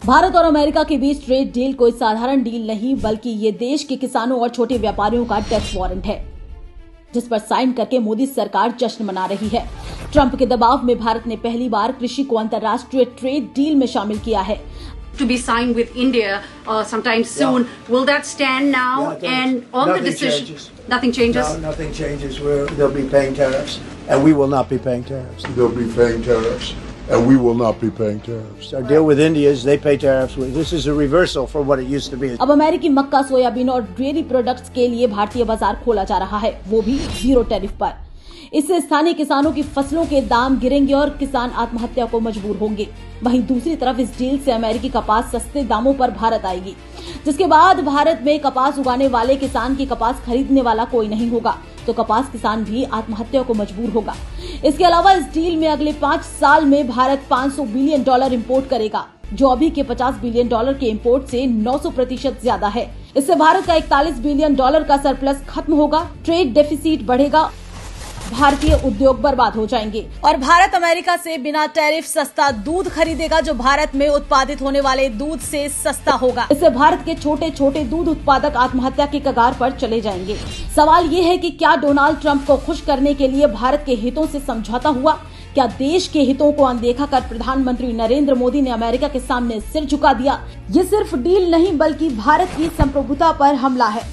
भारत और अमेरिका के बीच trade deal कोई साधारण डील नहीं, बल्कि ये देश के किसानों और छोटे व्यापारियों का डेथ वारंट है, जिस पर साइन करके मोदी सरकार जश्न मना रही है। ट्रंप के दबाव में भारत ने पहली बार कृषि को अंतर्राष्ट्रीय ट्रेड डील में शामिल किया है। To be signed with India sometime soon. Yeah. Will that stand now? Yeah, and on the decision, changes. Nothing changes. No, nothing changes. They'll be paying tariffs, and we will not be paying tariffs. They'll be paying tariffs, and we will not be paying tariffs. Our deal with India is they pay tariffs. This is a reversal from what it used to be. अब अमेरिकी मक्का, soybean और dairy products के लिए भारतीय बाजार खोला जा रहा है, वो भी 0 टैरिफ पर। इससे स्थानीय किसानों की फसलों के दाम गिरेंगे और किसान आत्महत्या को मजबूर होंगे। वहीं दूसरी तरफ इस डील से अमेरिकी कपास सस्ते दामों पर भारत आएगी, जिसके बाद भारत में कपास उगाने वाले किसान की कपास खरीदने वाला कोई नहीं होगा, तो कपास किसान भी आत्महत्या को मजबूर होगा। इसके अलावा इस डील में अगले 5 साल में भारत $500 बिलियन इंपोर्ट करेगा, जो अभी के $50 बिलियन के इंपोर्ट से 900% ज्यादा है। इससे भारत का $41 बिलियन का सरप्लस खत्म होगा, ट्रेड डेफिसिट बढ़ेगा, भारतीय उद्योग बर्बाद हो जाएंगे और भारत अमेरिका से बिना टैरिफ सस्ता दूध खरीदेगा, जो भारत में उत्पादित होने वाले दूध से सस्ता होगा। इससे भारत के छोटे छोटे दूध उत्पादक आत्महत्या की कगार पर चले जाएंगे। सवाल ये है कि क्या डोनाल्ड ट्रंप को खुश करने के लिए भारत के हितों से समझौता हुआ? क्या देश के हितों को अनदेखा कर प्रधानमंत्री नरेंद्र मोदी ने अमेरिका के सामने सिर झुका दिया? ये सिर्फ डील नहीं, बल्कि भारत की संप्रभुता पर हमला है।